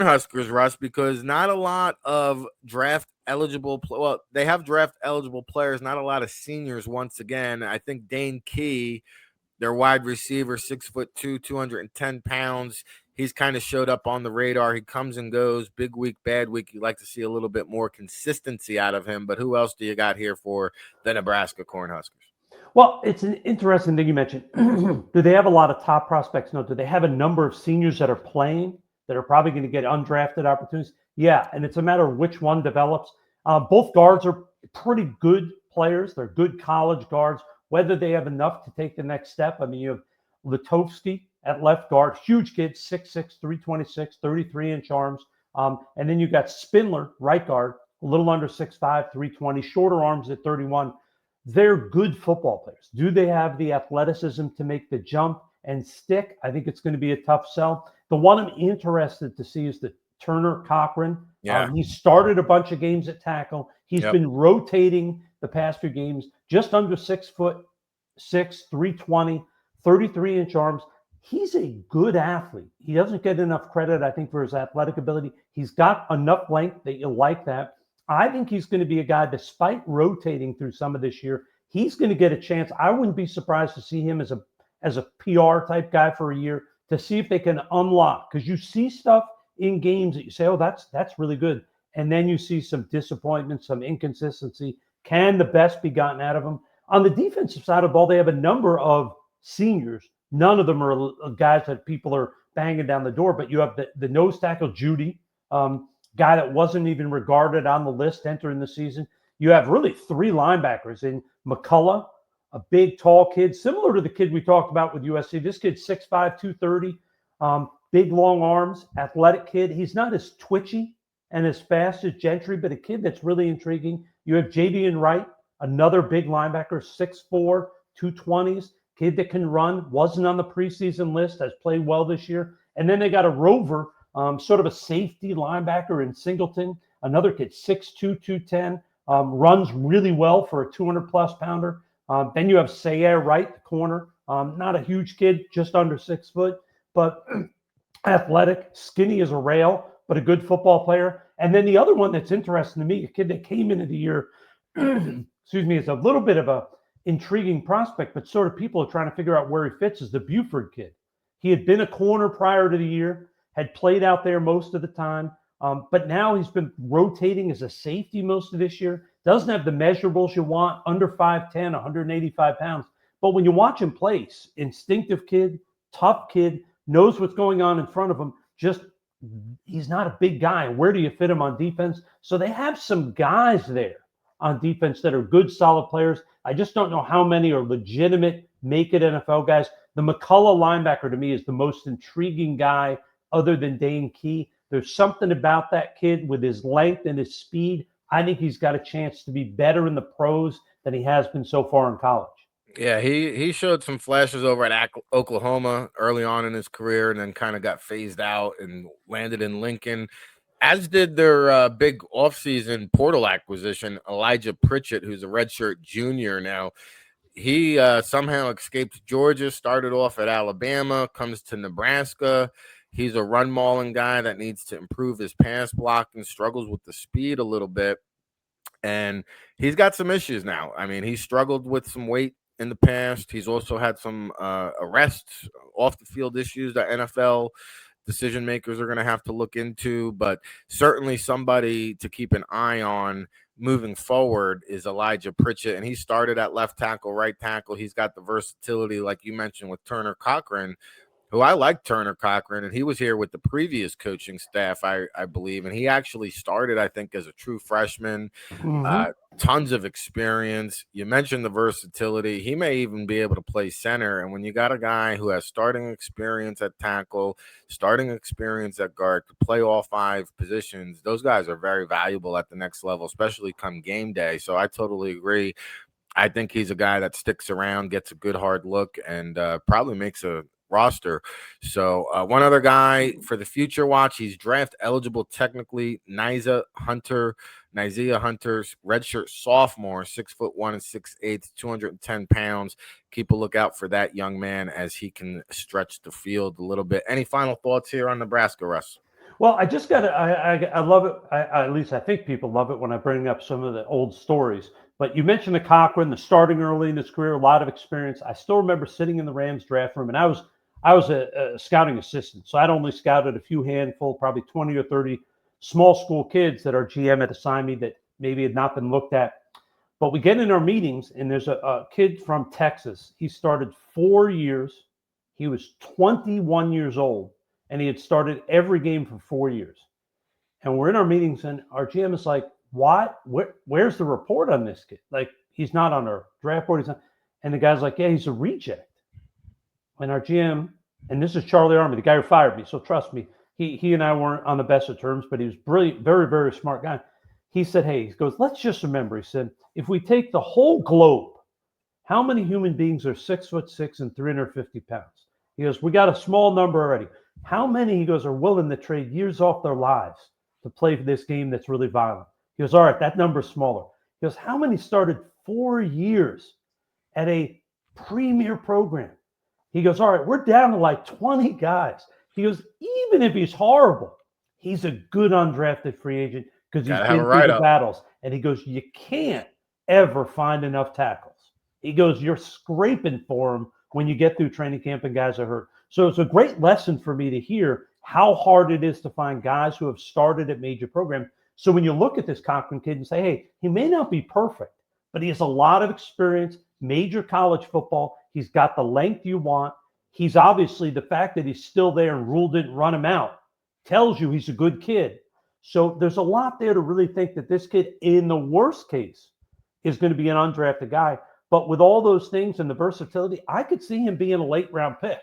Huskers, Russ, because not a lot of draft eligible. Well, they have draft eligible players. Not a lot of seniors. Once again, I think Dane Key, their wide receiver, 6'2", 210 pounds. He's kind of showed up on the radar. He comes and goes. Big week, bad week. You like to see a little bit more consistency out of him. But who else do you got here for the Nebraska Cornhuskers? Well, it's an interesting thing you mentioned. Do they have a lot of top prospects? No. Do they have a number of seniors that are playing that are probably going to get undrafted opportunities? Yeah, and it's a matter of which one develops. Both guards are pretty good players. They're good college guards. Whether they have enough to take the next step, I mean, you have Litovsky at left guard, huge kid, 6'6", 326, 33-inch arms. And then you got Spindler, right guard, a little under 6'5", 320, shorter arms at 31. They're good football players. Do they have the athleticism to make the jump and stick? I think it's going to be a tough sell. The one I'm interested to see is the Turner Cochran. Yeah. He started a bunch of games at tackle. He's Yep. been rotating the past few games, just under 6'6", 320, 33-inch arms. He's a good athlete. He doesn't get enough credit, I think, for his athletic ability. He's got enough length that you like that. I think he's going to be a guy, despite rotating through some of this year, he's going to get a chance. I wouldn't be surprised to see him as a PR type guy for a year to see if they can unlock, because you see stuff in games that you say, oh, that's really good. And then you see some disappointment, some inconsistency. Can the best be gotten out of him? On the defensive side of the ball, they have a number of seniors. None of them are guys that people are banging down the door, but you have the nose tackle, Judy, guy that wasn't even regarded on the list entering the season. You have really three linebackers in McCullough, a big, tall kid, similar to the kid we talked about with USC. This kid's 6'5", 230, big, long arms, athletic kid. He's not as twitchy and as fast as Gentry, but a kid that's really intriguing. You have Javian Wright, another big linebacker, 6'4", 220s, kid that can run, wasn't on the preseason list, has played well this year. And then they got a rover, sort of a safety linebacker in Singleton, another kid, 6'2", 210, runs really well for a 200-plus pounder. Then you have Sayer Wright, the corner, not a huge kid, just under 6 foot, but athletic, skinny as a rail, but a good football player. And then the other one that's interesting to me, a kid that came into the year, excuse me, is a little bit of a intriguing prospect, but sort of people are trying to figure out where he fits, is the Buford kid. He had been a corner prior to the year, had played out there most of the time, but now he's been rotating as a safety most of this year. Doesn't have the measurables you want, under 5'10", 185 pounds. But when you watch him play, instinctive kid, tough kid, knows what's going on in front of him. Just, he's not a big guy. Where do you fit him on defense? So they have some guys there on defense that are good, solid players. I just don't know how many are legitimate, make-it NFL guys. The McCullough linebacker, to me, is the most intriguing guy other than Dane Key. There's something about that kid with his length and his speed. I think he's got a chance to be better in the pros than he has been so far in college. Yeah, he showed some flashes over at Oklahoma early on in his career, and then kind of got phased out and landed in Lincoln, as did their big offseason portal acquisition, Elijah Pritchett, who's a redshirt junior now. He somehow escaped Georgia, started off at Alabama, comes to Nebraska. He's a run mauling guy that needs to improve his pass blocking, struggles with the speed a little bit. And he's got some issues now. I mean, he struggled with some weight in the past. He's also had some arrests, off the field issues that NFL decision makers are going to have to look into. But certainly somebody to keep an eye on moving forward is Elijah Pritchett. And he started at left tackle, right tackle. He's got the versatility, like you mentioned, with Turner Cochran, who I like Turner Cochran, and he was here with the previous coaching staff, I believe, and he actually started, I think, as a true freshman. Tons of experience. You mentioned the versatility. He may even be able to play center, and when you got a guy who has starting experience at tackle, starting experience at guard, to play all 5 positions, those guys are very valuable at the next level, especially come game day. So I totally agree. I think he's a guy that sticks around, gets a good hard look, and probably makes a roster. So one other guy for the future watch, he's draft eligible technically, Nyzia Hunter, redshirt sophomore, 6'1" and 6'8", 210 pounds. Keep a lookout for that young man as he can stretch the field a little bit. Any final thoughts here on Nebraska, Russ? Well, I just got to, I love it. At least I think people love it when I bring up some of the old stories. But you mentioned the Cochran, the starting early in his career, a lot of experience. I still remember sitting in the Rams draft room, and I was a scouting assistant. So I'd only scouted a few handful, probably 20 or 30 small school kids that our GM had assigned me that maybe had not been looked at. But we get in our meetings, and there's a kid from Texas. He started 4 years. He was 21 years old, and he had started every game for 4 years. And we're in our meetings, and our GM is like, "What? Where's the report on this kid? Like, he's not on our draft board. He's not." And the guy's like, "Yeah, he's a reject." And our GM, and this is Charlie Army, the guy who fired me, so trust me, he and I weren't on the best of terms, but he was brilliant, very, very smart guy. He said, "Hey," he goes, "let's just remember," he said, "if we take the whole globe, how many human beings are 6'6" and 350 pounds?" He goes, "We got a small number already. How many," he goes, "are willing to trade years off their lives to play for this game that's really violent?" He goes, "All right, that number's smaller." He goes, "How many started 4 years at a premier program?" He goes, "All right, we're down to like 20 guys." He goes, "Even if he's horrible, he's a good undrafted free agent because he's Gotta have a been through the write-up. battles." And he goes, "You can't ever find enough tackles." He goes, "You're scraping for him when you get through training camp and guys are hurt." So it's a great lesson for me to hear how hard it is to find guys who have started at major programs. So when you look at this Cochran kid and say, "Hey, he may not be perfect, but he has a lot of experience, major college football. He's got the length you want. He's obviously, the fact that he's still there and Rule didn't run him out tells you he's a good kid." So there's a lot there to really think that this kid, in the worst case, is going to be an undrafted guy. But with all those things and the versatility, I could see him being a late round pick.